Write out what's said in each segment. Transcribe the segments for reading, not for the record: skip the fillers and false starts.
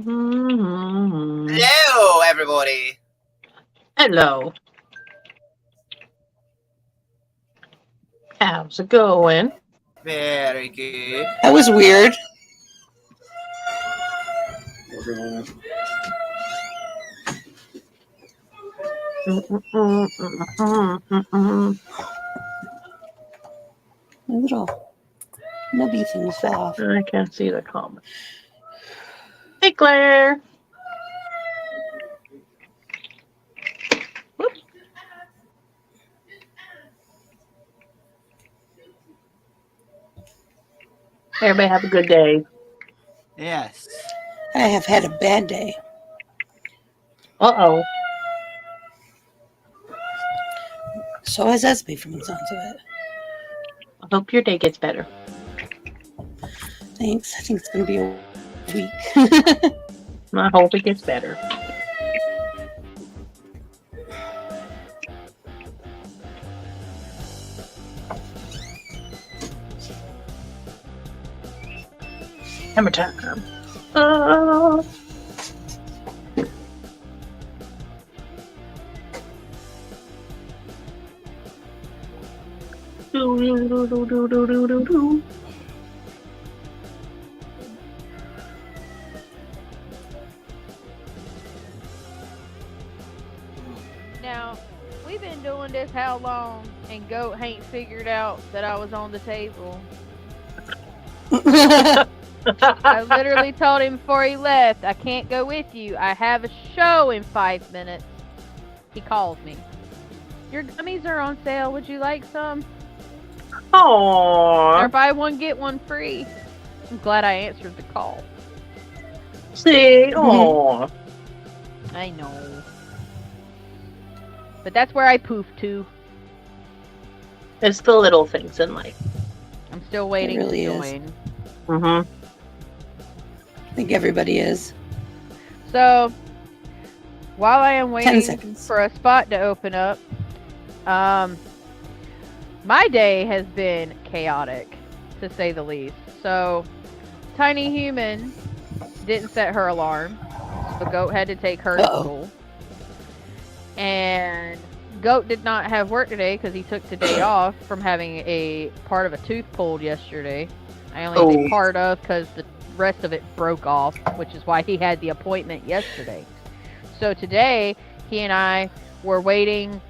Hello, everybody. Hello. How's it going? Very good. That was weird. My little nubby thing fell off. I can't see the comment. Hey, Claire. Whoops. Everybody have a good day. Yes. I have had a bad day. Uh-oh. So has Esme from the sounds of it. I hope your day gets better. Thanks. I think it's going to be a week. I hope it gets better. Hammer time. Now, we've been doing this how long, and Goat ain't figured out that I was on the table. I literally told him before he left, I can't go with you. I have a show in 5 minutes. He calls me. Your gummies are on sale. Would you like some? Aww. Or buy one, get one free. I'm glad I answered the call. See? Aww. I know. But that's where I poof to. It's the little things in life. I'm still waiting really to is. join. Mm-hmm. I think everybody is. So, while I am 10 waiting seconds. for a spot to open up, my day has been chaotic, to say the least. So, Tiny Human didn't set her alarm. So Goat had to take her to school. And Goat did not have work today because he took the day off from having a part of a tooth pulled yesterday. I only did part of because the rest of it broke off, which is why he had the appointment yesterday. So today, he and I were waiting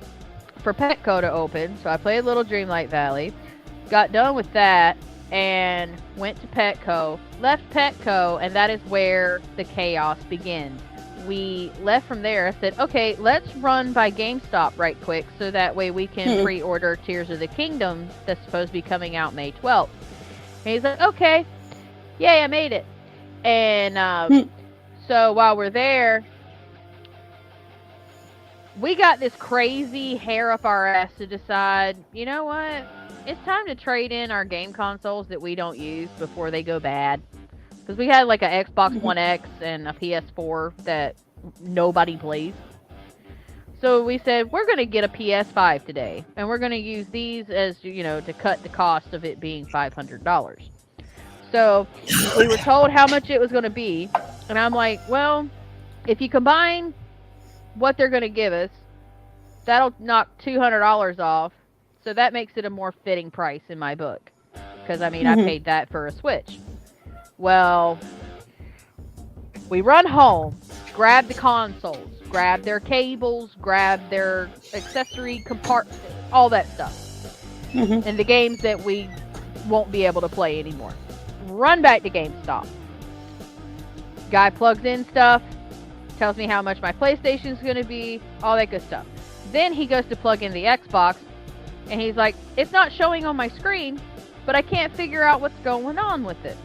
for Petco to open. So I played Little Dreamlight Valley, got done with that, and went to Petco, left Petco, and that is where the chaos begins. We left from there. I said, okay, let's run by GameStop right quick so that way we can pre-order Tears of the Kingdom that's supposed to be coming out May 12th. And he's like, okay, yay, I made it. And so while we're there, we got this crazy hair up our ass to decide, you know what? It's time to trade in our game consoles that we don't use before they go bad. Because we had like a Xbox One X and a PS4 that nobody plays. So we said, we're going to get a PS5 today. And we're going to use these as, you know, to cut the cost of it being $500. So we were told how much it was going to be. And I'm like, well, if you combine what they're going to give us, that'll knock $200 off. So that makes it a more fitting price in my book. Because, I mean, I paid that for a Switch. Well, we run home, grab the consoles, grab their cables, grab their accessory compartment, all that stuff. And the games that we won't be able to play anymore. Run back to GameStop. Guy plugs in stuff, tells me how much my PlayStation's going to be, all that good stuff. Then he goes to plug in the Xbox, and he's like, it's not showing on my screen, but I can't figure out what's going on with it.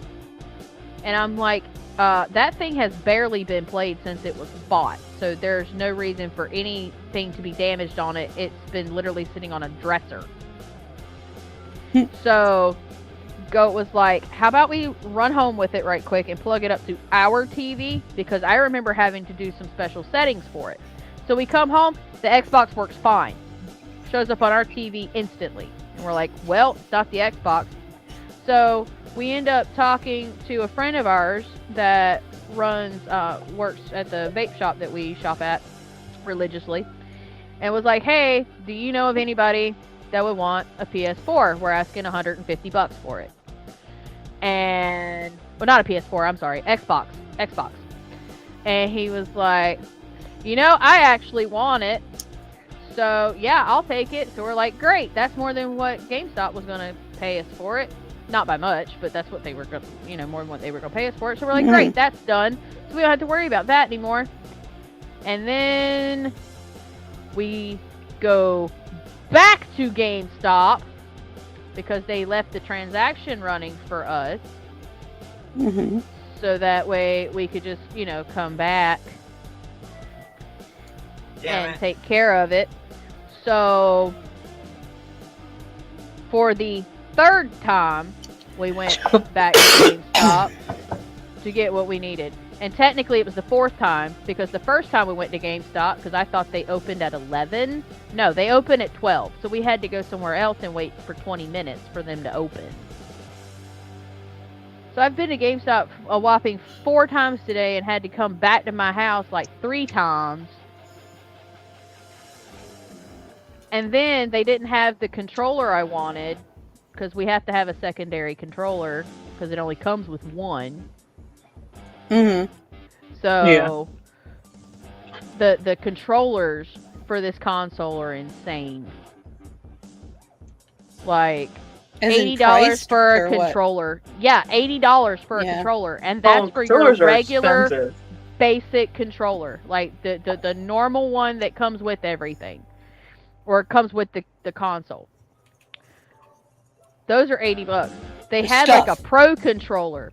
And I'm like, that thing has barely been played since it was bought. So there's no reason for anything to be damaged on it. It's been literally sitting on a dresser. So Goat was like, how about we run home with it right quick and plug it up to our TV? Because I remember having to do some special settings for it. So we come home, the Xbox works fine. Shows up on our TV instantly. And we're like, well, it's not the Xbox. So we end up talking to a friend of ours that works at the vape shop that we shop at religiously, and was like, hey, do you know of anybody that would want a PS4? We're asking $150 for it. And, well, not a PS4, I'm sorry, Xbox. And he was like, you know, I actually want it, so yeah, I'll take it. So we're like, great, that's more than what GameStop was going to pay us for it. Not by much, but that's what they were going to, you know, more than what they were going to pay us for it. So we're like, great, that's done. So we don't have to worry about that anymore. And then we go back to GameStop because they left the transaction running for us. Mm-hmm. So that way we could just, you know, come back and take care of it. So for the third time, we went back to GameStop to get what we needed. And technically it was the fourth time, because the first time we went to GameStop, because I thought they opened at 11. No, they opened at 12. So we had to go somewhere else and wait for 20 minutes for them to open. So I've been to GameStop a whopping 4 times today and had to come back to my house like 3 times. And then they didn't have the controller I wanted, because we have to have a secondary controller because it only comes with one. Mm-hmm. So the controllers for this console are insane. Like $80 for a controller. What? Yeah, $80 for a controller, and that's for your regular basic controller, like the normal one that comes with everything, or it comes with the console. Those are $80. They had like a pro controller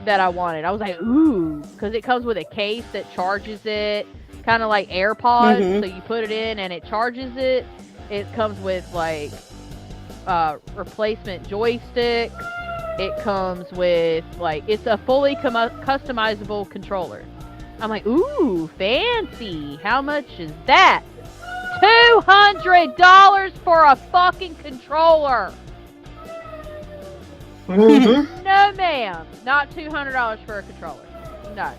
that I wanted. I was like, ooh, because it comes with a case that charges it, kind of like AirPods. Mm-hmm. So you put it in and it charges it. It comes with like replacement joystick. It comes with like, it's a fully customizable controller. I'm like, ooh, fancy. How much is that? $200 for a fucking controller. Mm-hmm. No, ma'am. Not $200 for a controller. No.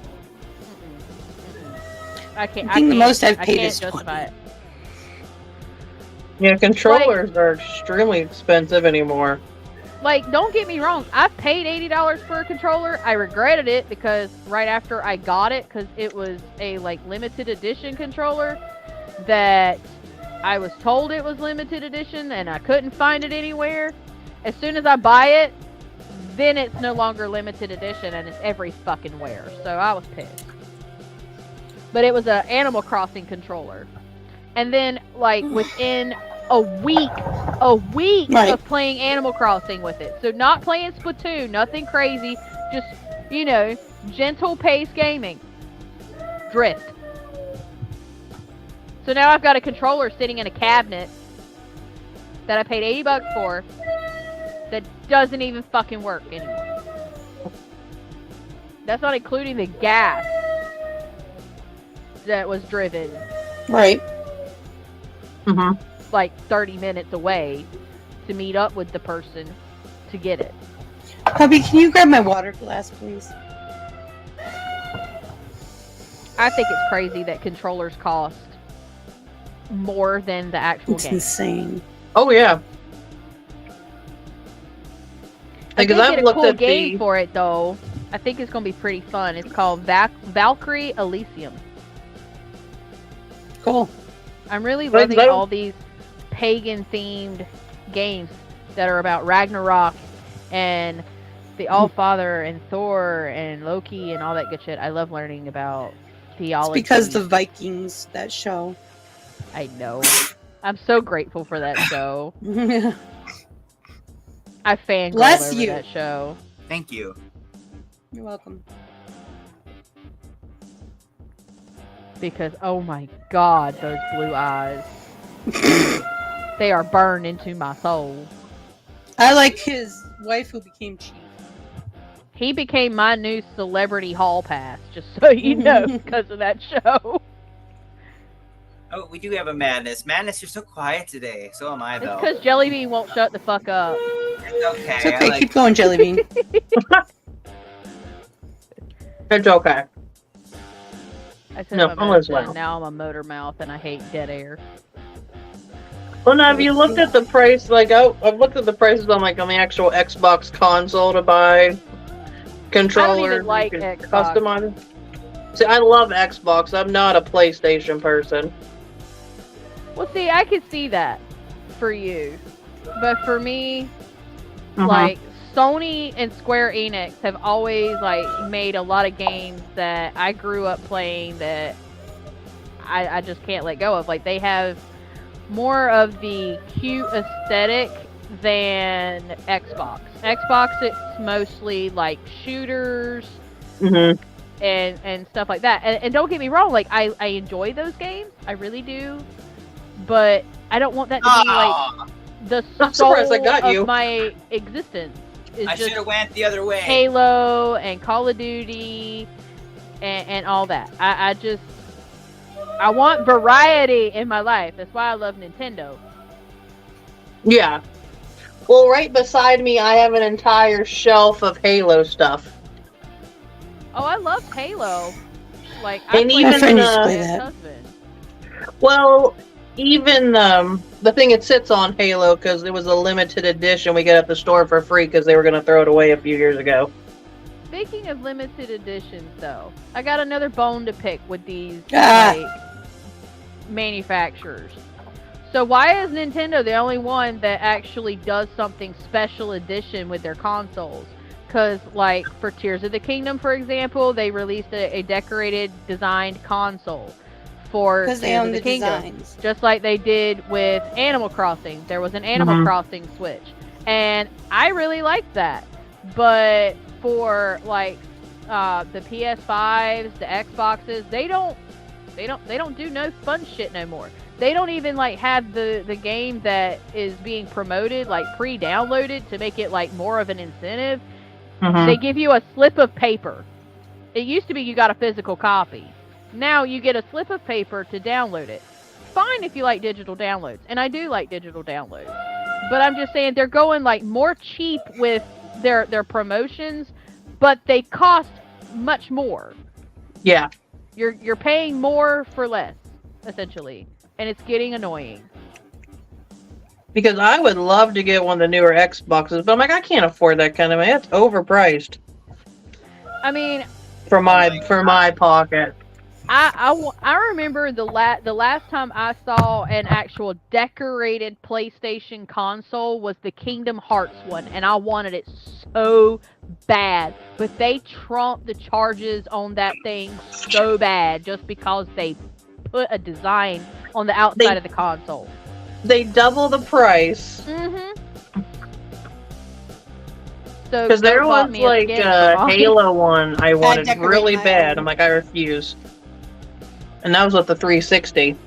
I can't. I think the most I've paid is justify it. Yeah, controllers are extremely expensive anymore. Like, don't get me wrong. I've paid $80 for a controller. I regretted it because right after I got it, because it was a like limited edition controller that I was told it was limited edition and I couldn't find it anywhere. As soon as I buy it, then it's no longer limited edition and it's every fucking where. So I was pissed. But it was an Animal Crossing controller. And then, like, within a week of playing Animal Crossing with it. So not playing Splatoon, nothing crazy. Just, you know, gentle pace gaming. Drift. So now I've got a controller sitting in a cabinet that I paid $80 for that doesn't even fucking work anymore. That's not including the gas that was driven. Right. Mm-hmm. Like 30 minutes away to meet up with the person to get it. Hubby, can you grab my water glass, please? I think it's crazy that controllers cost more than the actual game. It's insane. Oh yeah. I did get a cool game for it though. I think it's gonna be pretty fun. It's called Valkyrie Elysium. Cool. I'm really loving all these pagan-themed games that are about Ragnarok and the Allfather and Thor and Loki and all that good shit. I love learning about theology. It's because the Vikings, that show. I know. I'm so grateful for that show. I fangirled over that show. Thank you. You're welcome. Because, oh my god, those blue eyes. They are burned into my soul. I like his wife who became chief. He became my new celebrity hall pass, just so you know, because of that show. Oh, we do have a Madness. Madness, you're so quiet today. So am I, It's though. because Jellybean won't shut the fuck up. It's okay. It's okay. I Keep going, Jellybean. It's okay. I said No, my I'm mouth, as well. and now I'm a motor mouth, and I hate dead air. Well, now, have you looked at the price? Like, I've looked at the prices on the actual Xbox console to buy controller. even like you can Xbox. customize it. See, I love Xbox. I'm not a PlayStation person. Well, see, I could see that for you, but for me, Mhm. like Sony and Square Enix have always like made a lot of games that I grew up playing that I just can't let go of. Like they have more of the cute aesthetic than Xbox. Xbox, it's mostly like shooters Mhm. and stuff like that. And don't get me wrong, like I enjoy those games, I really do, but I don't want that to be like the I'm soul surprised I got you. of my existence. It's should just have went the other way. Halo and Call of Duty and all that. I want variety in my life. That's why I love Nintendo. Yeah. Well, right beside me, I have an entire shelf of Halo stuff. Oh, I love Halo. Like And I even, My friend used to uh, play my that. husband. Well, even the thing it sits on Halo, because it was a limited edition we got at the store for free because they were going to throw it away a few years ago. Speaking of limited editions, though, I got another bone to pick with these Ah. manufacturers. So why is Nintendo the only one that actually does something special edition with their consoles? Because, like, for Tears of the Kingdom, for example, they released a decorated, designed console for Because they Tears own of the the Kingdom. designs. Just like they did with Animal Crossing. There was an Animal Mhm. Crossing Switch. And I really liked that. But for like the PS5s, the Xboxes, they don't do no fun shit no more. They don't even like have the game that is being promoted like pre-downloaded to make it like more of an incentive. Mhm. They give you a slip of paper. It used to be you got a physical copy. Now you get a slip of paper to download it. Fine if you like digital downloads, and I do like digital downloads. But I'm just saying they're going like more cheap with their promotions, but they cost much more. Yeah. You're paying more for less, essentially, and it's getting annoying. Because I would love to get one of the newer Xboxes, but I'm like, I can't afford that kind of money. It's overpriced I mean, for my pocket. I remember the last time I saw an actual decorated PlayStation console was the Kingdom Hearts one, and I wanted it so bad. But they trumped the charges on that thing so bad just because they put a design on the outside of the console. They double the price. Mm-hmm. So Because there bought was me a like skin a for mine. Halo one I wanted decorate really my bad. own. I'm like, I refuse. And that was with the 360.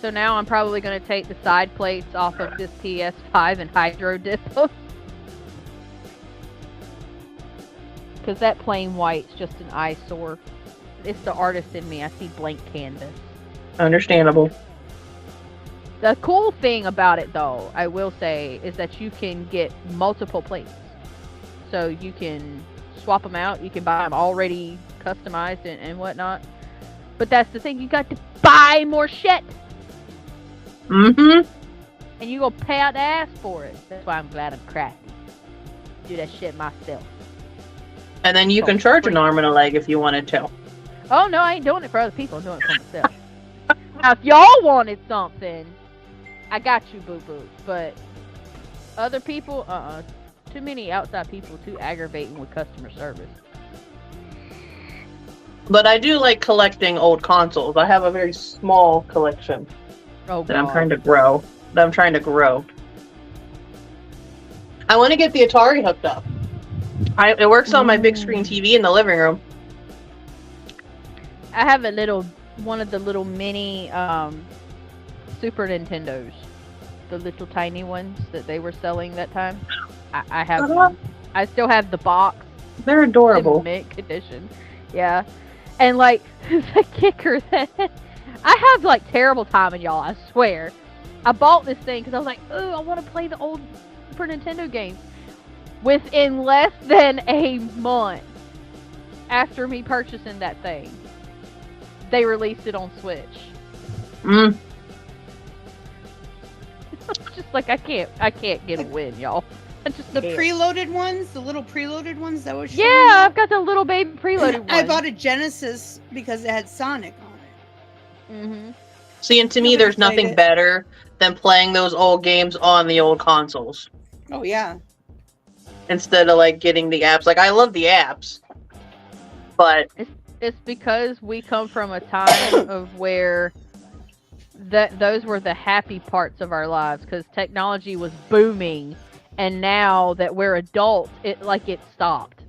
So now I'm probably going to take the side plates off of this PS5 and hydro dip them. Because that plain white's just an eyesore. It's the artist in me. I see blank canvas. Understandable. The cool thing about it, though, I will say, is that you can get multiple plates. So you can swap them out. You can buy them already customized and whatnot. But that's the thing. You got to buy more shit. Mm-hmm. And you gonna pay out the ass for it. That's why I'm glad I'm crafty. Do that shit myself. And then you can charge an arm and a leg if you wanted to. Oh, no, I ain't doing it for other people. I'm doing it for myself. Now, if y'all wanted something, I got you, boo-boo. But other people, too many outside people, too aggravating with customer service. But I do like collecting old consoles. I have a very small collection Oh, that I'm God. trying to grow. I want to get the Atari hooked up. It works on my big screen TV in the living room. I have one of the little mini Super Nintendos. The little tiny ones that they were selling that time. I have one. I still have the box. They're adorable. In mint condition. Yeah. And like the kicker that I have like terrible timing, y'all. I swear. I bought this thing because I was like, "Oh, I want to play the old Super Nintendo games." Within less than a month after me purchasing that thing, they released it on Switch. It's just like I can't get a win, y'all. I just The can't. preloaded ones, the little preloaded ones that was Yeah, I've got the little baby preloaded one. I bought a Genesis because it had Sonic on it. Mm-hmm. See, and to me, Nobody there's played nothing it. better than playing those old games on the old consoles Oh yeah. instead of like getting the apps. Like, I love the apps, but It's because we come from a time of where those were the happy parts of our lives because technology was booming, and now that we're adults, it stopped.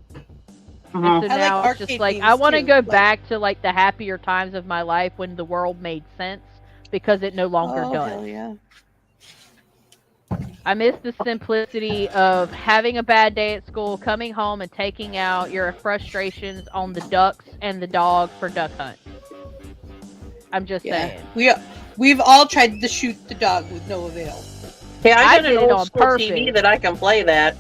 And so I like now it's just arcade like games, I want to too, go like- back to like the happier times of my life when the world made sense because it no longer Oh does. hell yeah. I miss the simplicity of having a bad day at school, coming home and taking out your frustrations on the ducks and the dog for duck hunt. I'm just saying. We've all tried to shoot the dog with no avail. yeah, I got did an it old on school TV purpose. that I can play that.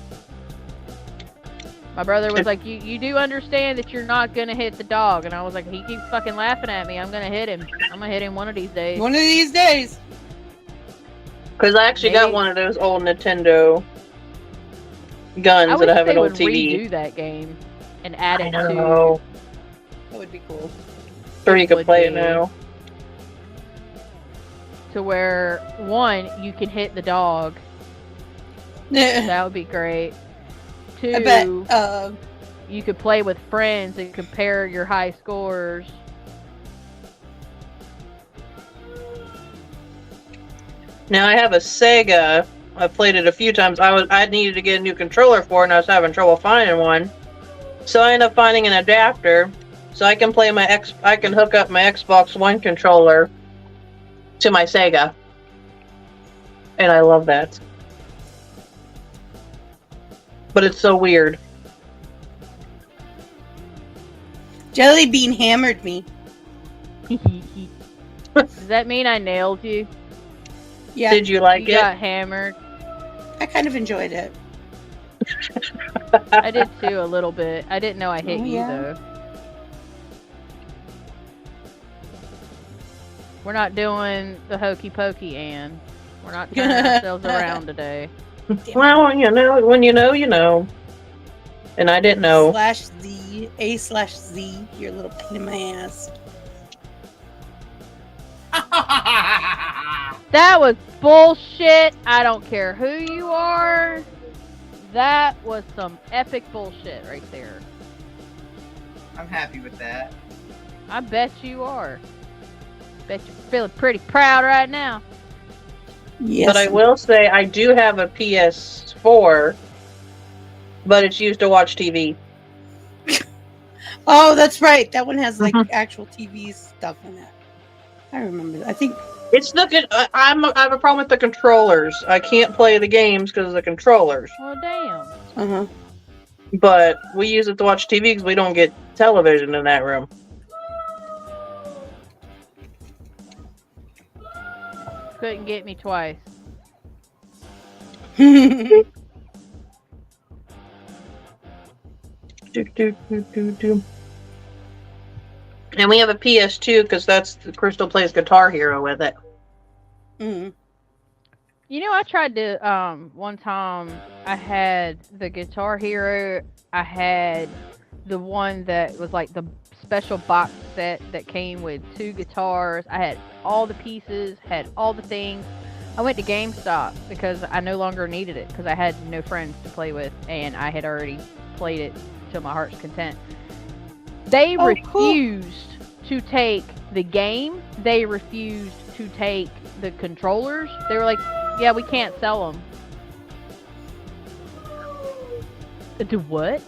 My brother was like, you do understand that you're not going to hit the dog. And I was like, he keeps fucking laughing at me. I'm going to hit him. I'm going to hit him one of these days. One of these days. Because I actually got Maybe- one of those old Nintendo guns I wish that have they an old would TV. redo that game and add I it to... know. That would be cool. Sure, you can would play it be. now. To where, one, you can hit the dog. I That would be great. Two, bet. you could play with friends and compare your high scores. Now I have a Sega. I've played it a few times. I needed to get a new controller for it, and I was having trouble finding one. So I ended up finding an adapter, so I can play I can hook up my Xbox One controller to my Sega, and I love that. But it's so weird. Jellybean hammered me. Does that mean I nailed you? Yeah, Did you like You it? got hammered. I kind of enjoyed it. I did too, a little bit. I didn't know I hit Oh, you, yeah? though. We're not doing the hokey pokey, Ann. We're not turning ourselves around today. Well, you know, when you know, you know. And I didn't know. /Z, A/Z, your little pain in my ass. That was bullshit. I don't care who you are. That was some epic bullshit right there. I'm happy with that. I bet you are. Bet you're feeling pretty proud right now. Yes. But I will say I do have a PS4, but it's used to watch TV. Oh, that's right. That one has like Mhm. actual TV stuff in it. I remember that. I think. It's the good. I have a problem with the controllers. I can't play the games because of the controllers. Well, damn. Uh huh. But we use it to watch TV because we don't get television in that room. Couldn't get me twice. Do. And we have a PS2 because that's Krystal plays Guitar Hero with it. Mm. You know, I tried to, one time, I had the Guitar Hero, I had the one that was like the special box set that came with 2 guitars, I had all the pieces, had all the things. I went to GameStop because I no longer needed it because I had no friends to play with and I had already played it to my heart's content. They Oh, cool. refused to take the game, they refused to take the controllers. They were like, yeah, we can't sell them. Do what?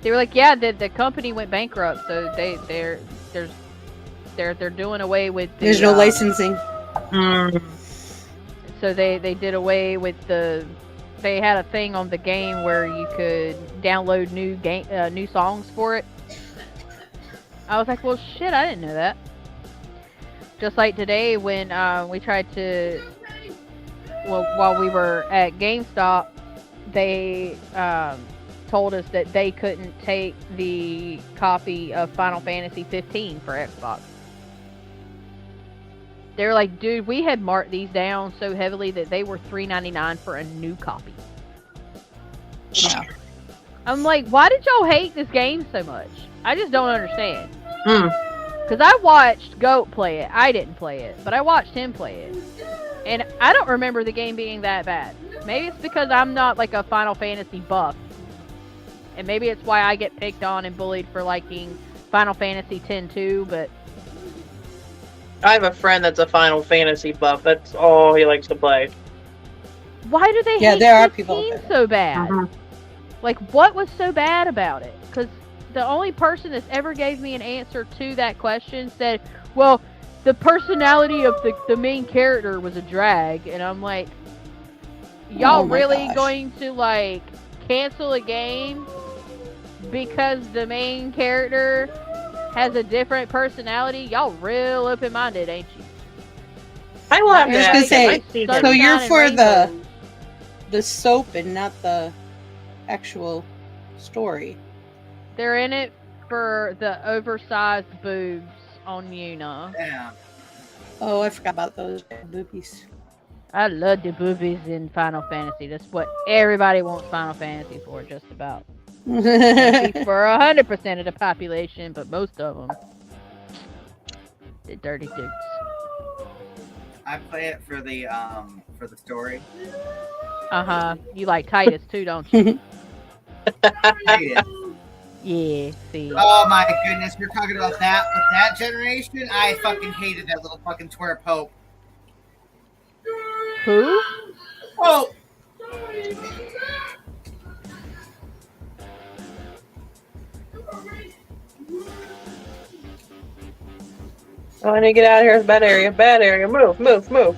They were like, yeah, the company went bankrupt, so they're doing away with the, There's no licensing. Mm. So they did away with the. They had a thing on the game where you could download new songs for it. I was like, well, shit, I didn't know that. Just like today when we tried to, well, while we were at GameStop, they told us that they couldn't take the copy of Final Fantasy 15 for Xbox. They're like, dude, we had marked these down so heavily that they were $3.99 for a new copy. Yeah. I'm like, why did y'all hate this game so much? I just don't understand. Because I watched Goat play it. I didn't play it, but I watched him play it. And I don't remember the game being that bad. Maybe it's because I'm not like a Final Fantasy buff. And maybe it's why I get picked on and bullied for liking Final Fantasy X too, but... I have a friend that's a Final Fantasy buff. That's all he likes to play. Why do they hate there are 15 people out there. so bad? Like, what was so bad about it? Because the only person that's ever gave me an answer to that question said, well, the personality of the main character was a drag. And I'm like, y'all really going to, like, cancel a game because the main character has a different personality? Y'all real open-minded, ain't you? I will have to I was gonna ask say, him. so you're Sunshine for and the rainbows. soap and not the actual story. They're in it for the oversized boobs on Yuna. Yeah. Oh, I forgot about those boobies. I love the boobies in Final Fantasy. That's what everybody wants Final Fantasy for, just about. Maybe for 100% of the population, but most of them. The dirty dudes. I play it for the story. Uh-huh. You like Titus too, don't you? Hate it. Yeah, see. Oh my goodness, we're talking about that with that generation. I fucking hated that little fucking twerp Pope. Who? Oh, Oh, I need to get out of here. It's a bad area. Bad area. Move, move, move.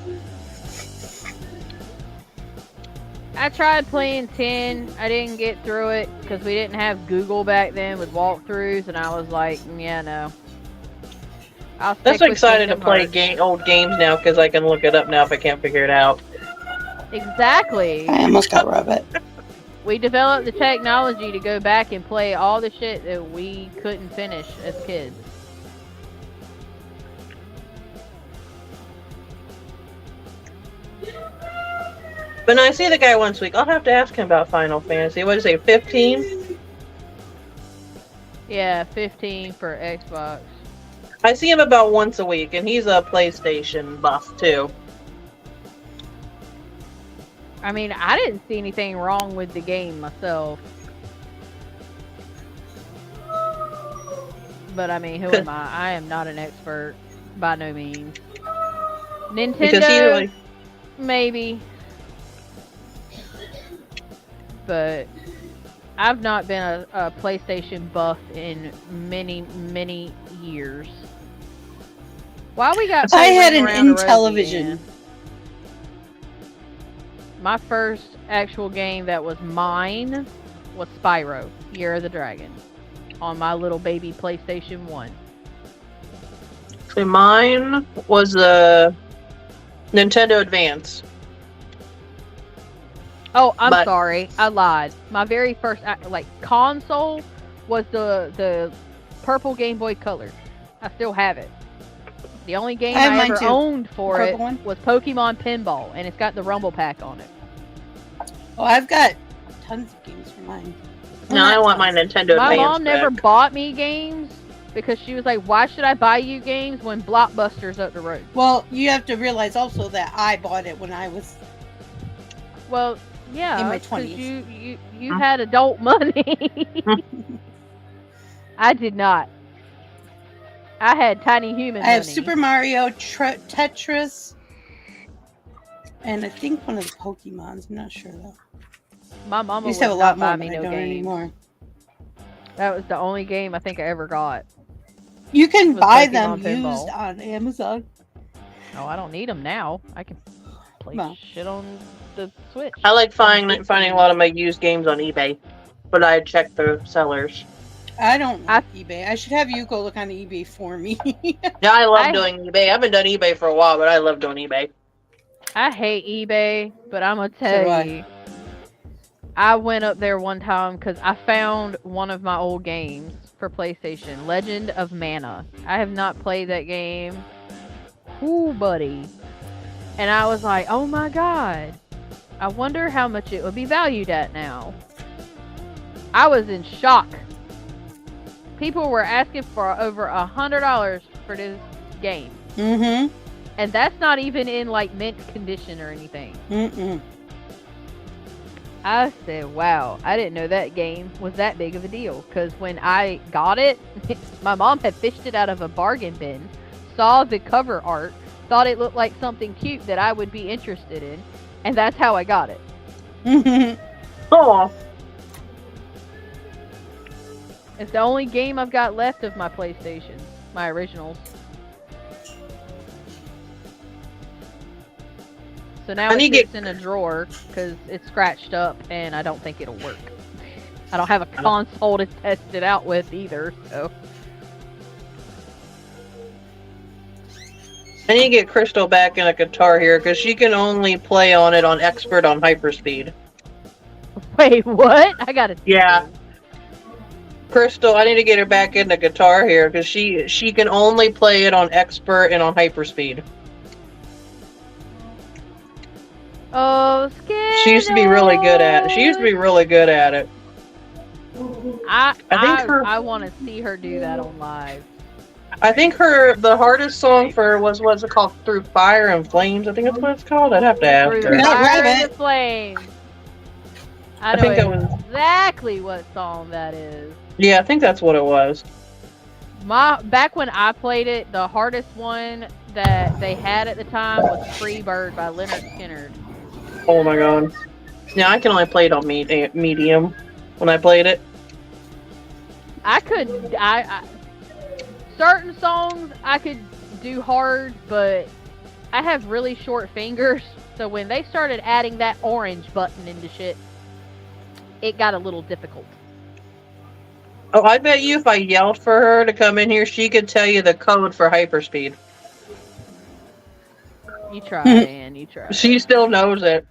I tried playing 10. I didn't get through it because we didn't have Google back then with walkthroughs, and I was like, yeah, no. I'll stick That's with excited to Kingdom play Hearts. old games now because I can look it up now if I can't figure it out. Exactly. I almost got Rabbit. We developed the technology to go back and play all the shit that we couldn't finish as kids. But no, I see the guy once a week. I'll have to ask him about Final Fantasy. What did you say, 15? Yeah, 15 for Xbox. I see him about once a week, and he's a PlayStation buff, too. I mean, I didn't see anything wrong with the game myself. But I mean, who am I? I am not an expert by no means. Because he Nintendo, like, maybe. But I've not been a PlayStation buff in many, many years. Why we got? I had an around the rosy Intellivision. again? My first actual game that was mine was Spyro, Year of the Dragon, on my little baby PlayStation 1. so mine was a Nintendo Advance. Oh, I'm But- sorry, I lied. My very first console was the purple Game Boy Color. I still have it. The only game I have I mine ever too. owned for Purple it one? was Pokemon Pinball, and it's got the Rumble Pack on it. Oh, I've got tons of games for mine. Well, No, I not want my tons. Nintendo My Advance mom never back. bought me games because she was like, why should I buy you games when Blockbuster's up the road? Well, you have to realize also that I bought it when I was. Well, yeah, In my 'cause 20s. you had adult money. I did not. I had tiny human I have money. Super Mario, Tetris, and I think one of the Pokemons. I'm not sure though. My I mama used would to have a not lot buy more, me but I no don't games. anymore. That was the only game I think I ever got. You can Was buy Pokemon them Pinball. used on Amazon. Oh, I don't need them now. I can play Well. shit on the Switch. I like finding a lot of my used games on eBay, but I check the sellers. I don't like eBay. I should have you go look on eBay for me. Yeah, I love doing eBay. I haven't done eBay for a while, but I love doing eBay. I hate eBay, but I'm gonna tell you, I went up there one time because I found one of my old games for PlayStation, Legend of Mana. I have not played that game. Ooh, buddy. And I was like, oh my god, I wonder how much it would be valued at now. I was in shock. People were asking for over $100 for this game. Mm-hmm. And that's not even in like mint condition or anything. Mm-mm. I said, wow, I didn't know that game was that big of a deal. Because when I got it, my mom had fished it out of a bargain bin, saw the cover art, thought it looked like something cute that I would be interested in, and that's how I got it. Oh. It's the only game I've got left of my PlayStation, my originals. So now it sits in a drawer because it's scratched up and I don't think it'll work. I don't have a console to test it out with either, so. I need to get Krystal back in a guitar here because she can only play on it on expert on hyperspeed. Wait, what? I gotta. Yeah. Krystal, I need to get her back in the guitar here because she can only play it on expert and on hyperspeed. Oh, scared. She used to be really good at it. She used to be really good at it. I want to see her do that on live. I think the hardest song for her was, what's it called? Through Fire and Flames, I think that's what it's called. I'd have to ask her. Through Fire and Flames. I know exactly what song that is. Yeah, I think that's what it was. Back when I played it, the hardest one that they had at the time was Free Bird by Leonard Skinner. Oh my god. Yeah, I can only play it on medium when I played it. Certain songs I could do hard, but I have really short fingers, so when they started adding that orange button into shit, it got a little difficult. Oh, I bet you if I yelled for her to come in here, she could tell you the code for hyperspeed. You try, man. You try. She still knows it.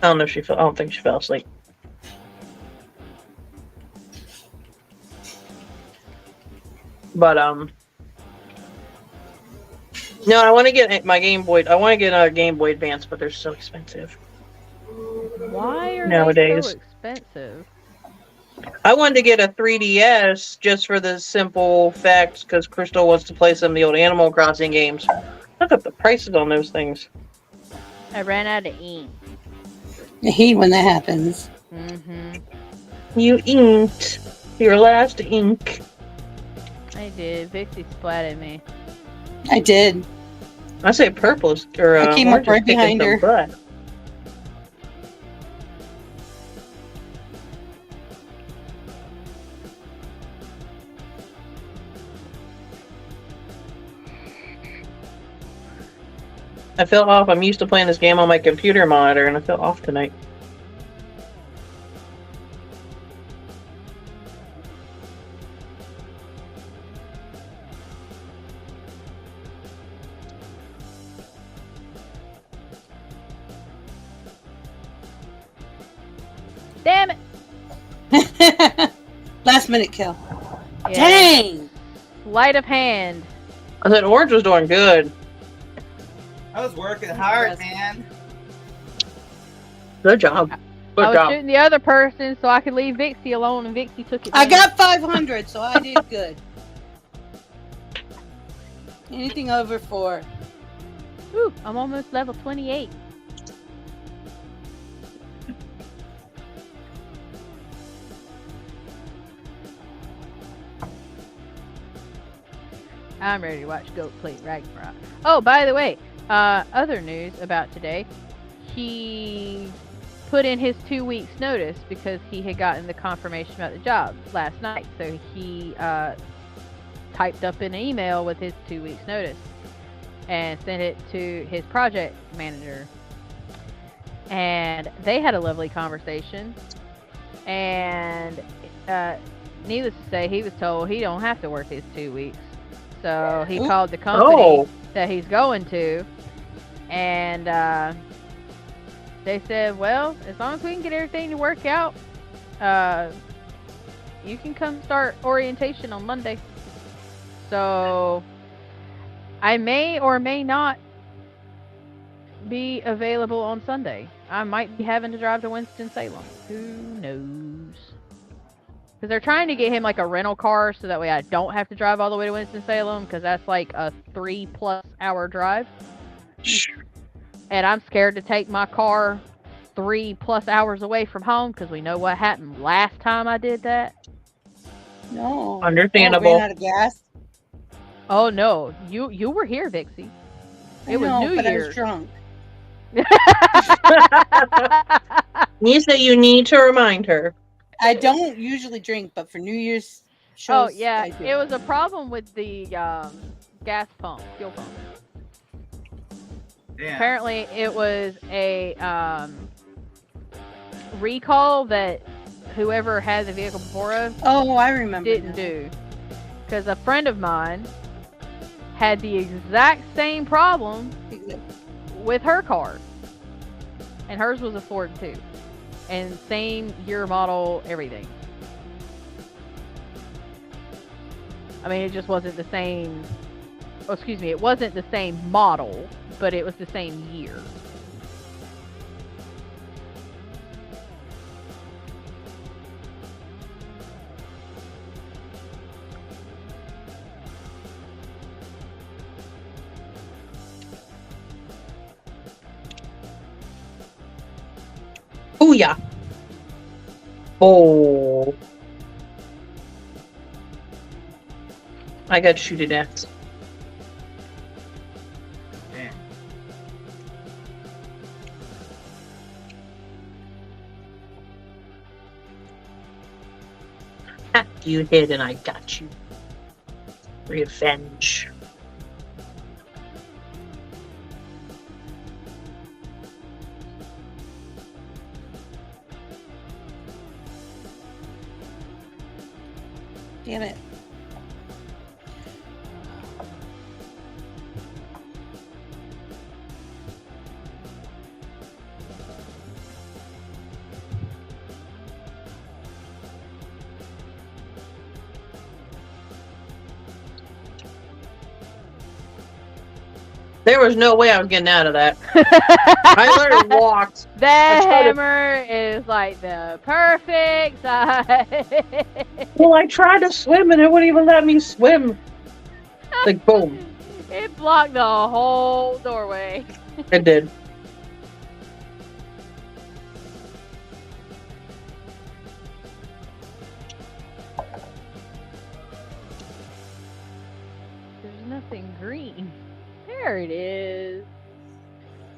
I don't know if I don't think she fell asleep. But no, I want to get my Game Boy. I want to get a Game Boy Advance, but they're so expensive. Why are nowadays they so expensive? I wanted to get a 3DS just for the simple fact because Krystal wants to play some of the old Animal Crossing games. Look at the prices on those things. I ran out of ink. I hate when that happens. Mm-hmm. You inked your last ink. I did. Vixie splatted me. I did. I say purple is, or I came up right behind her. Butt. I feel off. I'm used to playing this game on my computer monitor, and I feel off tonight. Damn it! Last minute kill. Yeah. Dang! Sleight of hand. I said Orange was doing good. I was working hard, man. Good job. Good I was job. shooting the other person so I could leave Vixie alone, and Vixie took it. I got 500, so I did good. Anything over 4. Ooh, I'm almost level 28. I'm ready to watch Goat play Ragnarok. Oh, by the way, other news about today. He put in his 2 weeks notice because he had gotten the confirmation about the job last night. So he typed up an email with his 2 weeks notice. and sent it to his project manager. And they had a lovely conversation. And needless to say, he was told he don't have to work his 2 weeks. So he called the company that he's going to, and they said, well, as long as we can get everything to work out, you can come start orientation on Monday. So I may or may not be available on Sunday. I might be having to drive to Winston-Salem. Who knows? Because they're trying to get him like a rental car so that way I don't have to drive all the way to Winston-Salem, because that's like a 3+ hour drive. And I'm scared to take my car 3+ hours away from home, because we know what happened last time I did that. No. Understandable. Ran out of gas. Oh no, you were here, Vixie. It was New Year's. I was drunk. Nisa, you need to remind her. I don't usually drink, but for New Year's Oh shows, yeah, I do. it was a problem with the gas pump, fuel pump. Yeah. Apparently, it was a recall that whoever had the vehicle before us I remember. didn't do. Because a friend of mine had the exact same problem with her car, and hers was a Ford too, and same year, model, everything. I mean, it just wasn't the same. Oh, excuse me, it wasn't the same model, but it was the same year. Booyah. Oh. I got to shoot it at. Damn. You hid and I got you. Revenge. Damn it. There was no way I was getting out of that. I literally walked. That hammer is like the perfect size. Well, I tried to swim and it wouldn't even let me swim. Like, boom. It blocked the whole doorway. It did. There's nothing green. There it is.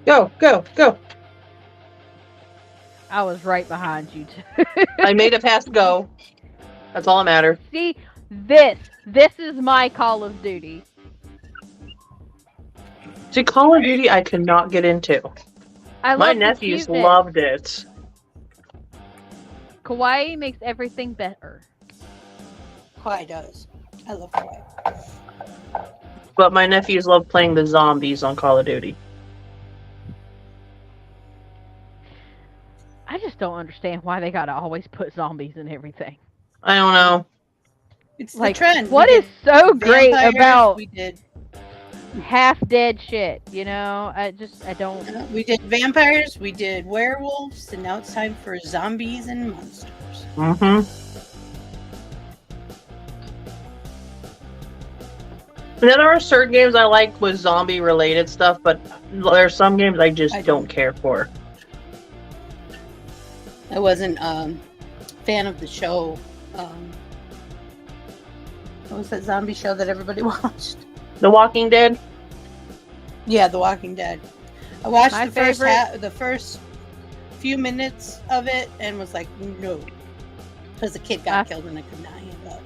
Go, go, go. I was right behind you too. I made it past go. That's all that matters. See, this is my Call of Duty. See, Call of Duty I could not get into. I My love the nephews cuteness. loved it. Kawaii makes everything better. Kawaii does. I love Kawaii. But my nephews love playing the zombies on Call of Duty. I just don't understand why they gotta always put zombies in everything. I don't know. It's Like, the trend. what We is did so great vampires, about we did half-dead shit, you know? I don't... we did vampires, we did werewolves, and now it's time for zombies and monsters. Mm-hmm. And then there are certain games I like with zombie-related stuff, but there's some games I just don't care for. I wasn't a fan of the show. What was that zombie show that everybody watched? The Walking Dead? Yeah, The Walking Dead. I watched My the first few minutes of it and was like, no. Because the kid got killed and I could not handle it.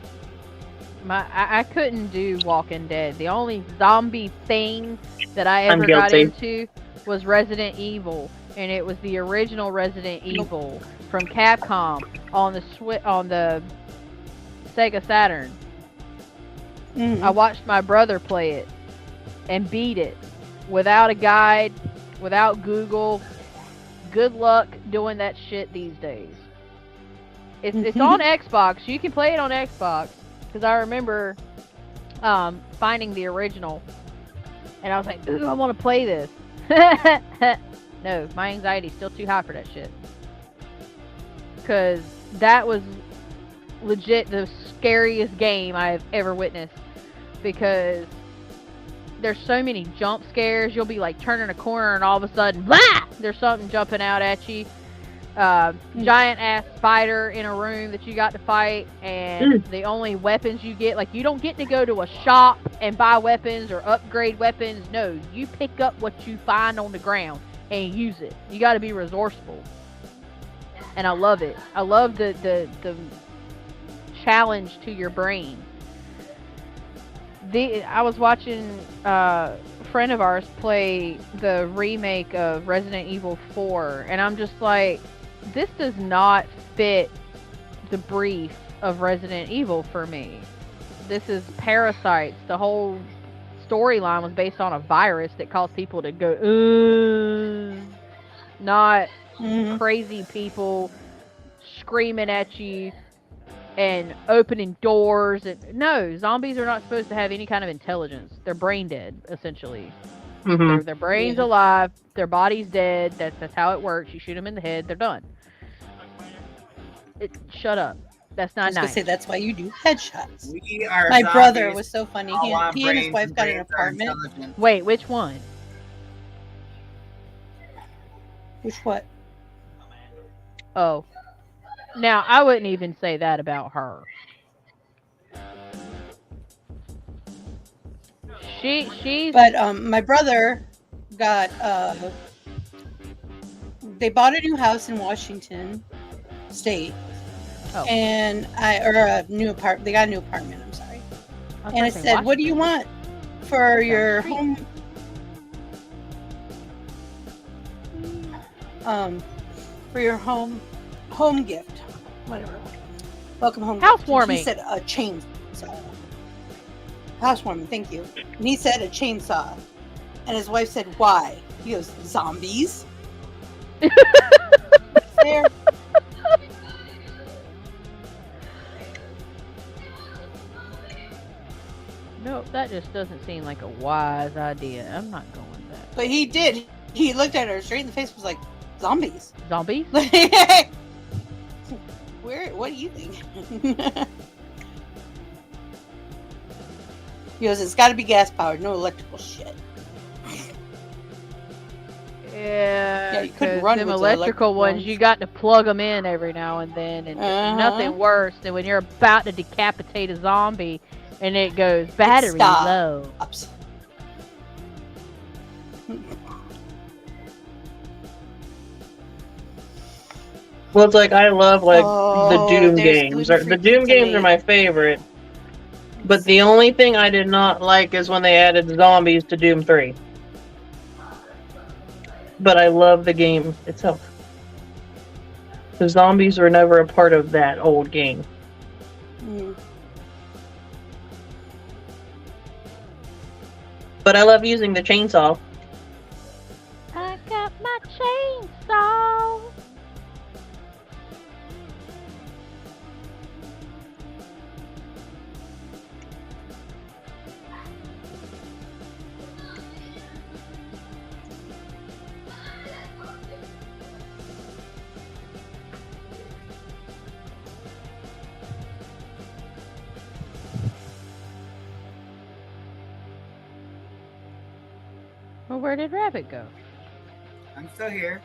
I couldn't do Walking Dead. The only zombie thing that I I'm ever got guilty. into was Resident Evil, and it was the original Resident Evil from Capcom on the Sega Saturn. I watched my brother play it and beat it without a guide, without Google. Good luck doing that shit these days. It's on Xbox. You can play it on Xbox. Because I remember finding the original. And I was like, ooh, I want to play this. No, my anxiety's still too high for that shit. Because that was legit the scariest game I've ever witnessed. Because there's so many jump scares. You'll be like turning a corner and all of a sudden, blah! There's something jumping out at you. Giant ass spider in a room that you got to fight, and the only weapons you get, like, you don't get to go to a shop and buy weapons or upgrade weapons. No, you pick up what you find on the ground and use it. You got to be resourceful, and I love it. I love the challenge to your brain. I was watching a friend of ours play the remake of Resident Evil 4, and I'm just like, this does not fit the brief of Resident Evil for me. This is parasites. The whole storyline was based on a virus that caused people to go, not crazy people screaming at you and opening doors. No, zombies are not supposed to have any kind of intelligence. They're brain dead, essentially. Their brain's alive, their body's dead. That's how it works. You shoot them in the head, they're done. Shut up. That's not nice. I was gonna say that's why you do headshots. We are My zombies. brother was so funny. All our He and his brains wife got an are apartment. intelligent. Wait, which one? Which what? Oh. Now, I wouldn't even say that about her. She's... But my brother got they bought a new house in Washington State. Oh. And a new apartment. They got a new apartment, I'm sorry. And I said, "What do you want for your home for your home gift? Whatever. Welcome home. Housewarming." He said a chainsaw. Housewarming, thank you. And he said a chainsaw. And his wife said, "Why?" He goes, "Zombies." There. No, that just doesn't seem like a wise idea. I'm not going with that. But he did. He looked at her straight in the face and was like, "Zombies." Zombies? What do you think? He goes, "It's got to be gas powered, no electrical shit." Yeah, you couldn't because run them with the electrical ones, ones. you got to plug them in every now and then, and nothing worse than when you're about to decapitate a zombie and it goes battery low. Well, it's like I love the Doom games. The Doom games are my favorite. But the only thing I did not like is when they added zombies to Doom 3. But I love the game itself. The zombies were never a part of that old game. But I love using the chainsaw. I got my chainsaw. Well, where did Rabbit go? I'm still here.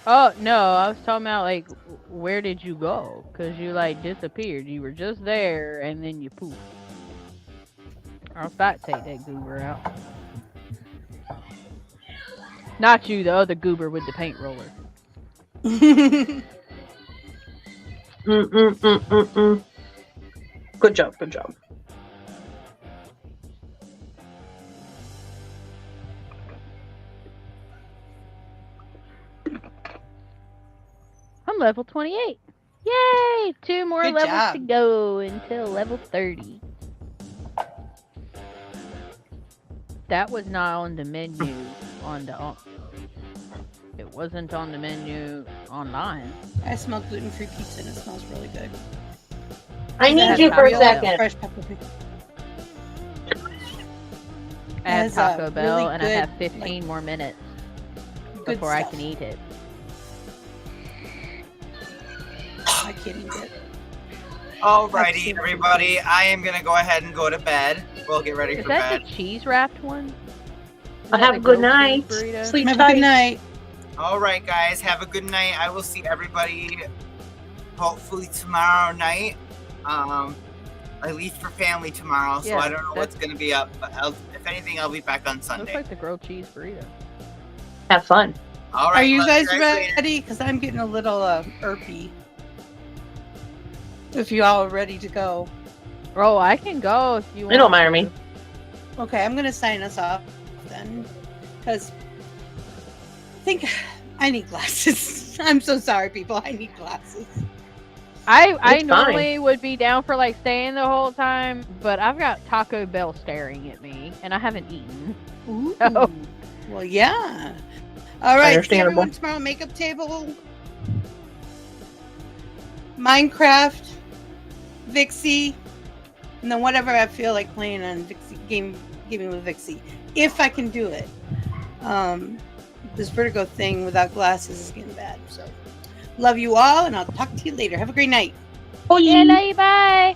Oh, no, I was talking about, like, where did you go? Because you, like, disappeared. You were just there, and then you poofed. I was about to take that goober out. Not you, the other goober with the paint roller. Good job. Good job. I'm level 28. Yay! 2 more Good levels job. to go until level 30. That was not on the menu on the. It wasn't on the menu online. I smell gluten-free pizza and it smells really good. I It need has you for a real second. fresh pepper pizza. I have has a Taco Bell really and I have good, 15 more minutes Good before I stuff. can eat it. I can't eat it. Alrighty, everybody. I am gonna go ahead and go to bed. We'll get ready Is for that bed. the cheese wrapped one? Is Well, that have the a good grilled night. cheese burrito? Sleep Have a tight. good night. Alright, guys. Have a good night. I will see everybody hopefully tomorrow night. I leave for family tomorrow, so Yeah, I don't know what's that's- gonna be up. But if anything, I'll be back on Looks Sunday. like the grilled cheese burrito. Have fun. Alright. Are you love guys later. ready? Because I'm getting a little irpy. If you all are ready to go. Oh, I can go if you want. It don't matter to me. Okay, I'm going to sign us off then. Because I think I need glasses. I'm so sorry, people. I need glasses. I It's normally would be down for like staying the whole time, but I've got Taco Bell staring at me, and I haven't eaten. Ooh. Oh. Well, yeah. All right. See Understandable. everyone tomorrow. Makeup table. Minecraft. Vixie. And then whatever I feel like playing on Vixie gaming with Vixie. If I can do it. This vertigo thing without glasses is getting bad. So love you all, and I'll talk to you later. Have a great night. Bye. Yeah, love you, bye.